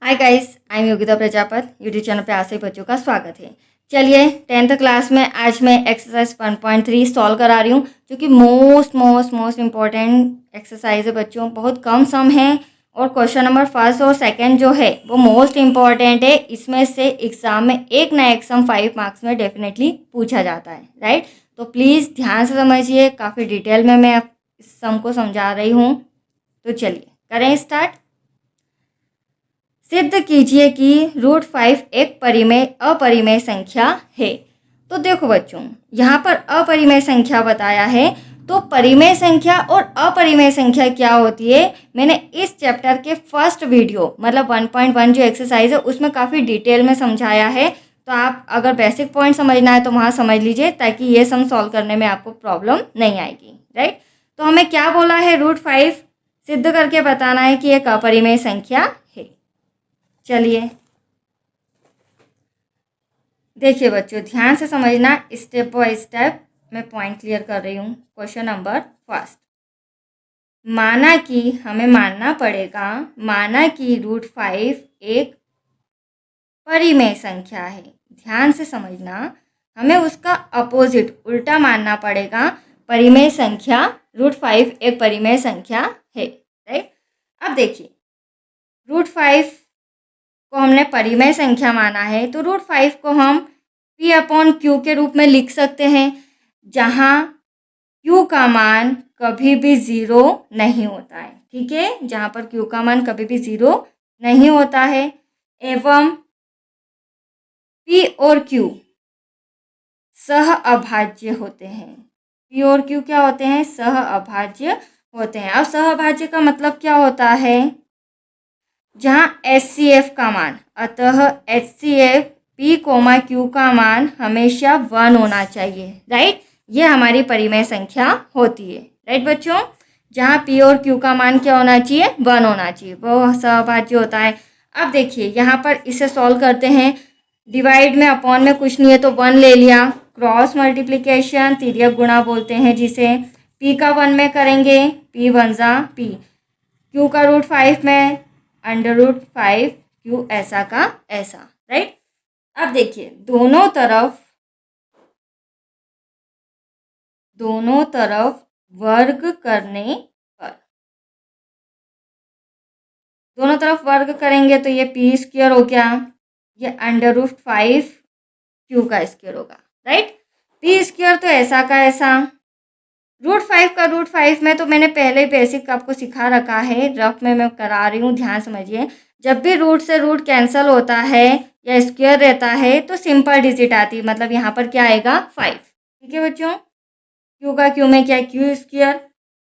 Hi guys, I am Yogita Prajapati. YouTube channel पे आप सभी बच्चों का स्वागत है। चलिए 10th क्लास में आज मैं एक्सरसाइज 1.3 सॉल्व करा रही हूँ, जो कि मोस्ट इम्पॉर्टेंट एक्सरसाइज है बच्चों। बहुत कम सम है और क्वेश्चन नंबर फर्स्ट और सेकंड जो है वो मोस्ट इम्पॉर्टेंट है। इसमें से एग्जाम में एक ना एक सम 5 मार्क्स में डेफिनेटली पूछा जाता है, राइट। तो प्लीज़ ध्यान से समझिए, काफ़ी डिटेल में मैं इस सम को समझा रही हूँ। तो चलिए करें स्टार्ट। सिद्ध कीजिए कि √5 एक परिमेय अपरिमेय संख्या है। तो देखो बच्चों, यहाँ पर अपरिमेय संख्या बताया है, तो परिमेय संख्या और अपरिमेय संख्या क्या होती है मैंने इस चैप्टर के फर्स्ट वीडियो मतलब 1.1 जो एक्सरसाइज है उसमें काफ़ी डिटेल में समझाया है। तो आप अगर बेसिक पॉइंट समझना है तो वहाँ समझ लीजिए, ताकि ये सम सॉल्व करने में आपको प्रॉब्लम नहीं आएगी, राइट। तो हमें क्या बोला है, √5 सिद्ध करके बताना है कि एक अपरिमेय संख्या है। चलिए देखिए बच्चों, ध्यान से समझना, स्टेप बाय स्टेप मैं पॉइंट क्लियर कर रही हूँ। क्वेश्चन नंबर फर्स्ट, माना कि हमें मानना पड़ेगा, माना कि √5 एक परिमेय संख्या है। ध्यान से समझना, हमें उसका अपोजिट उल्टा मानना पड़ेगा। परिमेय संख्या √5 एक परिमेय संख्या है, राइट। अब देखिए, √5 को हमने परिमेय संख्या माना है, तो √5 को हम P/Q के रूप में लिख सकते हैं, जहाँ Q का मान कभी भी 0 नहीं होता है, ठीक है। जहाँ पर Q का मान कभी भी 0 नहीं होता है, एवं P और Q सह अभाज्य होते हैं। P और Q क्या होते हैं, सह अभाज्य होते हैं। अब सह अभाज्य का मतलब क्या होता है, जहाँ HCF का मान, अतः HCF P, Q का मान हमेशा 1 होना चाहिए, राइट। ये हमारी परिमेय संख्या होती है, राइट बच्चों। जहाँ P और Q का मान क्या होना चाहिए, 1 होना चाहिए, वो सहभाज्य होता है। अब देखिए यहाँ पर इसे सॉल्व करते हैं। डिवाइड में अपॉन में कुछ नहीं है तो 1 ले लिया, क्रॉस मल्टीप्लिकेशन तिर्यक गुणा बोलते हैं जिसे। P का 1 में करेंगे, P 1 जा P, Q का √5 में √5 Q ऐसा का ऐसा, राइट। अब देखिए दोनों तरफ वर्ग करने पर, दोनों तरफ वर्ग करेंगे तो ये P² हो गया, ये √5 Q का स्क्वायर होगा, राइट। P² तो ऐसा का ऐसा, √5 का √5 में तो मैंने पहले बेसिक आपको सिखा रखा है, रफ में मैं करा रही हूँ, ध्यान समझिए। जब भी रूट से रूट कैंसिल होता है या स्क्वायर रहता है तो सिंपल डिजिट आती है, मतलब यहाँ पर क्या आएगा 5, ठीक है बच्चों। Q का Q में क्या है, Q²,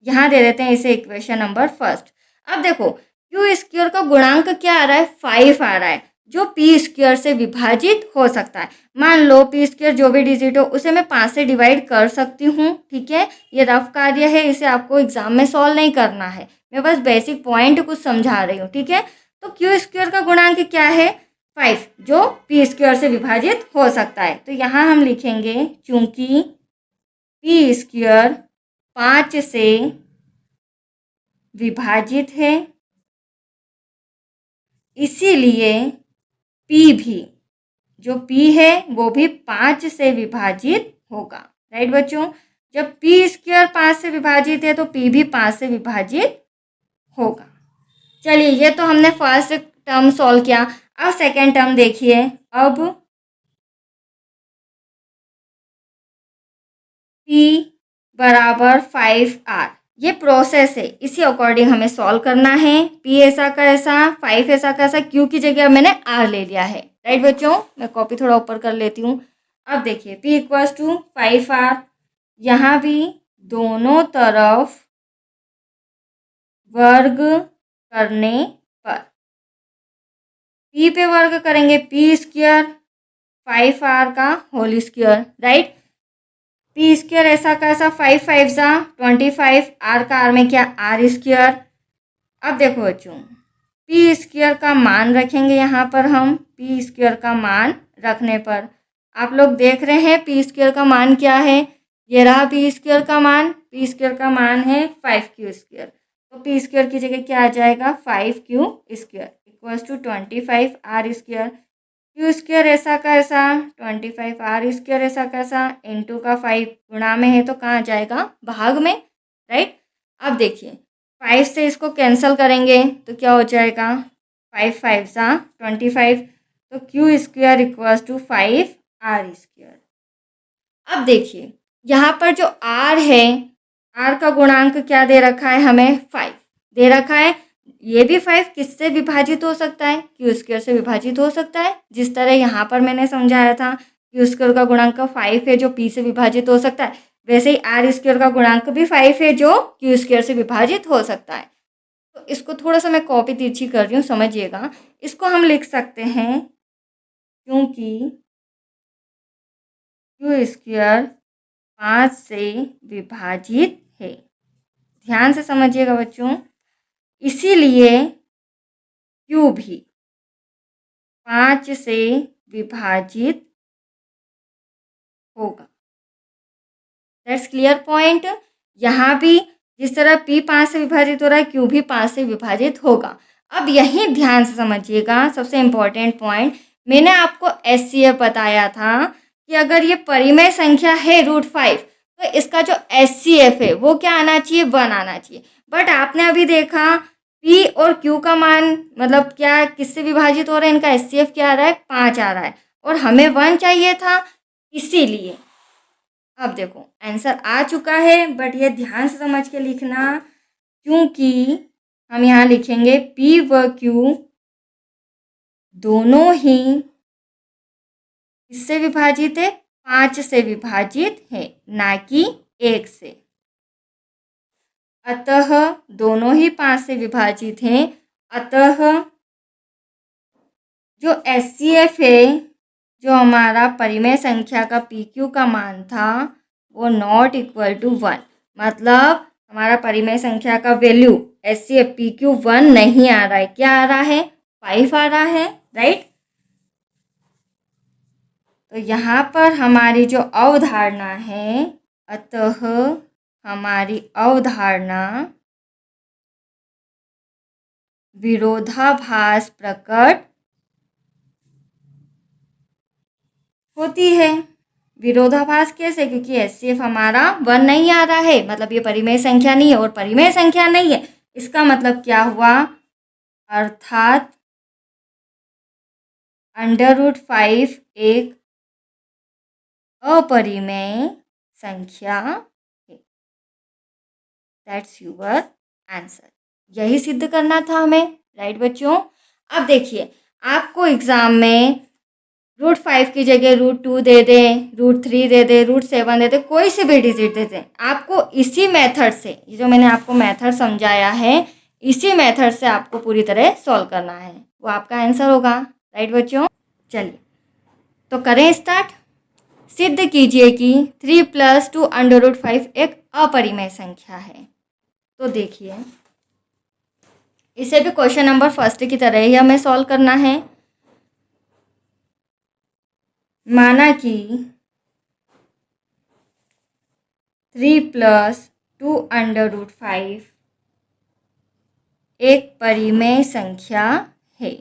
यहाँ दे देते हैं इसे इक्वेशन नंबर फर्स्ट। अब देखो Q² का गुणांक क्या आ रहा है, 5 आ रहा है, जो P² से विभाजित हो सकता है। मान लो P² जो भी डिजिट हो उसे मैं 5 से डिवाइड कर सकती हूँ, ठीक है। ये रफ कार्य है, इसे आपको एग्जाम में सॉल्व नहीं करना है, मैं बस बेसिक पॉइंट कुछ समझा रही हूँ, ठीक है। तो Q² का गुणांक क्या है, 5, जो P² से विभाजित हो सकता है। तो यहाँ हम लिखेंगे, चूंकि P² 5 से विभाजित है, इसीलिए P भी, जो P है वो भी 5 से विभाजित होगा, राइट बच्चों। जब P² 5 से विभाजित है तो P भी 5 से विभाजित होगा। चलिए ये तो हमने फर्स्ट टर्म सॉल्व किया। अब सेकेंड टर्म देखिए, अब P बराबर 5R, ये प्रोसेस है, इसी अकॉर्डिंग हमें सॉल्व करना है। P ऐसा का ऐसा, 5 ऐसा का ऐसा, Q की जगह मैंने R ले लिया है, राइट बच्चों। मैं कॉपी थोड़ा ऊपर कर लेती हूँ। अब देखिए P = 5R, यहाँ भी दोनों तरफ वर्ग करने पर, P पे वर्ग करेंगे P² 5R का होल स्क्वायर, राइट। P² ऐसा का ऐसा, 5 5 जा 25, R का R में क्या, R²। अब देखो बच्चों, P² का मान रखेंगे यहाँ पर हम, P² का मान रखने पर आप लोग देख रहे हैं P² का मान क्या है, ये रहा P² का मान, P² का मान है 5Q², तो P² की जगह क्या आ जाएगा, 5Q²। Equals to 25r²। Q square ऐसा का ऐसा 25r² ऐसा कैसा इंटू का 5 गुणा में है तो कहाँ जाएगा, भाग में, राइट। अब देखिए 5 से इसको कैंसिल करेंगे तो क्या हो जाएगा, 5 5 सा 25, तो Q square equals to 5r²। अब देखिए यहाँ पर जो r है, r का गुणांक क्या दे रखा है हमें, 5 दे रखा है। ये भी 5 किससे विभाजित हो सकता है, क्यू स्क्वायर से विभाजित हो सकता है। जिस तरह यहाँ पर मैंने समझाया था क्यू स्क्वायर का गुणांक 5 है जो p से विभाजित हो सकता है, वैसे ही आर स्क्वायर का गुणांक भी 5 है जो क्यू स्क्वायर से विभाजित हो सकता है। तो इसको थोड़ा सा मैं कॉपी तिरछी कर रही हूँ, समझिएगा। इसको हम लिख सकते हैं क्योंकि क्यू स्क्वायर 5 से विभाजित है। ध्यान से समझिएगा बच्चों, इसीलिए क्यू भी 5 से विभाजित होगा। That's clear point. यहाँ भी जिस तरह p 5 से विभाजित हो रहा है, क्यू भी 5 से विभाजित होगा। अब यही ध्यान से समझिएगा, सबसे इम्पोर्टेंट पॉइंट, मैंने आपको SCF बताया था कि अगर ये परिमेय संख्या है √5 तो इसका जो SCF है वो क्या आना चाहिए, 1 आना चाहिए। बट आपने अभी देखा P और Q का मान मतलब क्या किससे विभाजित हो रहा है, इनका SCF क्या आ रहा है, 5 आ रहा है और हमें 1 चाहिए था, इसीलिए। अब देखो आंसर आ चुका है, बट ये ध्यान से समझ के लिखना, क्योंकि हम यहाँ लिखेंगे P व Q दोनों ही किससे विभाजित है, 5 से विभाजित है, ना कि 1 से। अतः दोनों ही 5 से विभाजित हैं, अतः जो SCF है, जो हमारा परिमेय संख्या का PQ का मान था वो नॉट इक्वल टू 1, मतलब हमारा परिमेय संख्या का वैल्यू SCF PQ 1 नहीं आ रहा है, क्या आ रहा है, 5 आ रहा है, राइट। तो यहाँ पर हमारी जो अवधारणा है, अतः हमारी अवधारणा विरोधाभास प्रकट होती है। विरोधाभास कैसे, क्योंकि SCF हमारा 1 नहीं आ रहा है, मतलब ये परिमेय संख्या नहीं है, और परिमेय संख्या नहीं है इसका मतलब क्या हुआ, अर्थात √5 एक अपरिमेय संख्या है। That's your answer. यही सिद्ध करना था हमें, राइट बच्चों। अब देखिए आपको एग्जाम में √5 की जगह √2 दे दें, √3 दे दें, √7 दे दें, कोई से भी डिजिट दे दें, आपको इसी मेथड से, ये जो मैंने आपको मेथड समझाया है, इसी मेथड से आपको पूरी तरह सॉल्व करना है, वो आपका आंसर होगा, राइट बच्चों। चलिए तो करें स्टार्ट। सिद्ध कीजिए कि 3 + 2 √5 एक अपरिमेय संख्या है। तो देखिए इसे भी क्वेश्चन नंबर 1 की तरह ही हमें सॉल्व करना है। माना कि 3 + 2 √5 एक परिमेय संख्या है,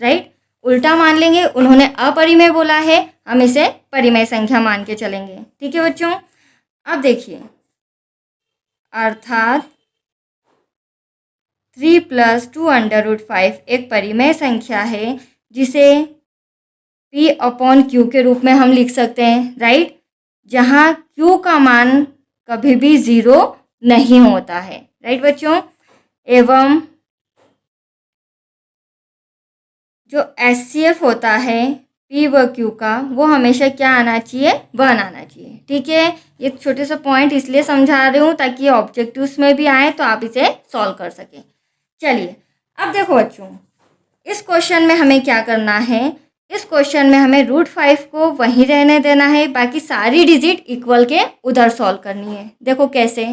राइट। उल्टा मान लेंगे, उन्होंने अपरिमेय बोला है, हम इसे परिमेय संख्या मान के चलेंगे, ठीक है बच्चों। अब देखिए अर्थात 3 + 2 √5 एक परिमेय संख्या है जिसे P/Q के रूप में हम लिख सकते हैं, राइट, जहाँ Q का मान कभी भी 0 नहीं होता है, राइट बच्चों। एवं जो SCF होता है P व Q का, वो हमेशा क्या आना चाहिए, 1 आना चाहिए, ठीक है। ये छोटे से पॉइंट इसलिए समझा रही हूँ ताकि ये ऑब्जेक्टिव्स में भी आए तो आप इसे सॉल्व कर सकें। चलिए अब देखो बच्चों, इस क्वेश्चन में हमें क्या करना है, इस क्वेश्चन में हमें √5 को वहीं रहने देना है, बाकी सारी डिजिट इक्वल के उधर सॉल्व करनी है। देखो कैसे,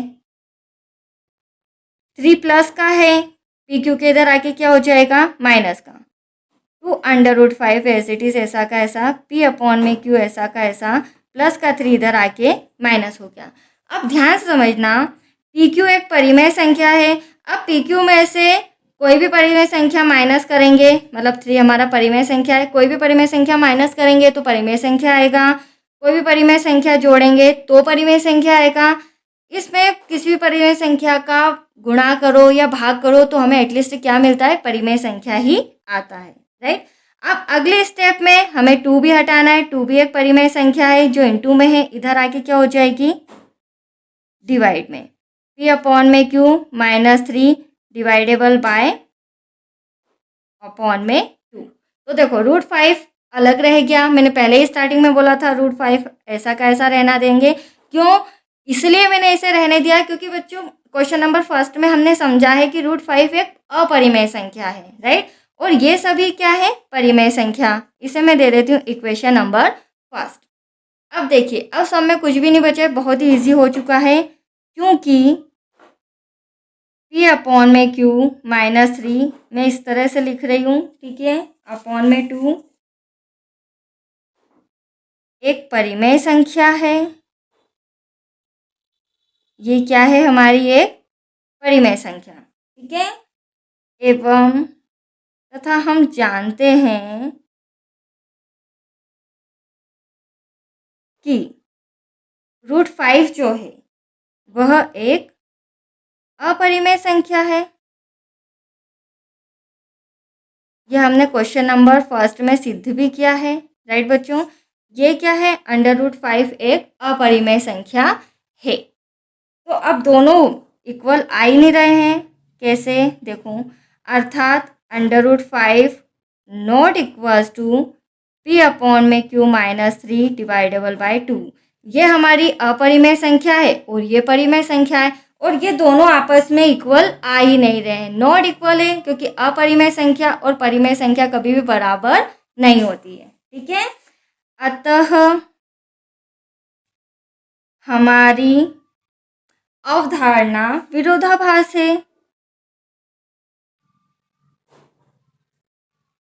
3 प्लस का है, PQ के इधर आके क्या हो जाएगा, माइनस का, 2 √5 एज इट इज ऐसा का ऐसा, P/Q ऐसा का ऐसा, प्लस का 3 इधर आके माइनस हो गया। अब ध्यान से समझना, PQ एक परिमेय संख्या है। अब PQ में से कोई भी परिमेय संख्या माइनस करेंगे, मतलब 3 हमारा परिमेय संख्या है, कोई भी परिमेय संख्या माइनस करेंगे तो परिमेय संख्या आएगा, कोई भी परिमेय संख्या जोड़ेंगे तो परिमेय संख्या आएगा। इसमें किसी भी परिमेय संख्या का गुणा करो या भाग करो तो हमें एटलीस्ट क्या मिलता है, परिमेय संख्या ही आता है, राइट। अब अगले स्टेप में हमें 2 भी हटाना है। 2 भी एक परिमेय संख्या है जो इनटू में है, इधर आके क्या हो जाएगी, डिवाइड में। P अपॉन में Q -3 डिवाइडेबल बाय अपॉन में 2। तो देखो √5 अलग रह गया, मैंने पहले ही स्टार्टिंग में बोला था √5 ऐसा का ऐसा रहना देंगे। क्यों, इसलिए मैंने इसे रहने दिया क्योंकि बच्चों क्वेश्चन नंबर फर्स्ट में हमने समझा है कि √5 एक अपरिमेय संख्या है, राइट, और ये सभी क्या है, परिमेय संख्या। इसे मैं दे देती हूँ इक्वेशन नंबर फर्स्ट। अब देखिए, अब सब में कुछ भी नहीं बचा, बहुत ही ईजी हो चुका है क्योंकि P अपॉन में Q -3 मैं इस तरह से लिख रही हूँ, ठीक है, अपॉन में 2 एक परिमेय संख्या है। ये क्या है, हमारी एक परिमेय संख्या, ठीक है। एवं तथा हम जानते हैं कि √5 जो है वह एक अपरिमेय संख्या है। यह हमने क्वेश्चन नंबर फर्स्ट में सिद्ध भी किया है, राइट बच्चों। ये क्या है, √5 एक अपरिमेय संख्या है। तो अब दोनों इक्वल आ ही नहीं रहे हैं, कैसे, देखो, अर्थात √5 not equals to P upon में Q -3 डिवाइडेबल बाय 2। ये हमारी अपरिमेय संख्या है और ये परिमेय संख्या है, और ये दोनों आपस में इक्वल आ ही नहीं रहे हैं, नॉट इक्वल है, क्योंकि अपरिमेय संख्या और परिमेय संख्या कभी भी बराबर नहीं होती है, ठीक है। अतः हमारी अवधारणा विरोधाभास है।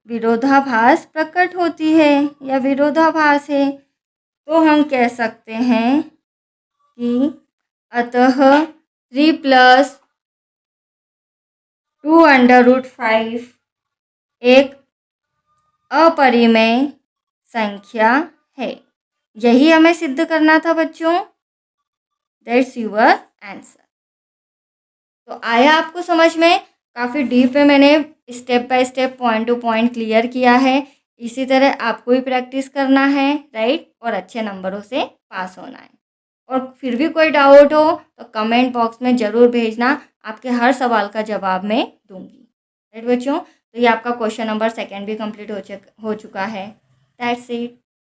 विरोधाभास प्रकट होती है या विरोधाभास है, तो हम कह सकते हैं कि अतः 3 + 2 √5 एक अपरिमेय संख्या है। यही हमें सिद्ध करना था बच्चों, दैट्स योर आंसर। तो आया आपको समझ में, काफ़ी डीप में मैंने step by step point two point clear किया है। इसी तरह आपको भी प्रैक्टिस करना है, राइट, और अच्छे नंबरों से पास होना है। और फिर भी कोई डाउट हो तो कमेंट बॉक्स में ज़रूर भेजना, आपके हर सवाल का जवाब मैं दूंगी, राइट बच्चों। तो ये आपका क्वेश्चन नंबर 2 भी कंप्लीट हो चुका है। That's it.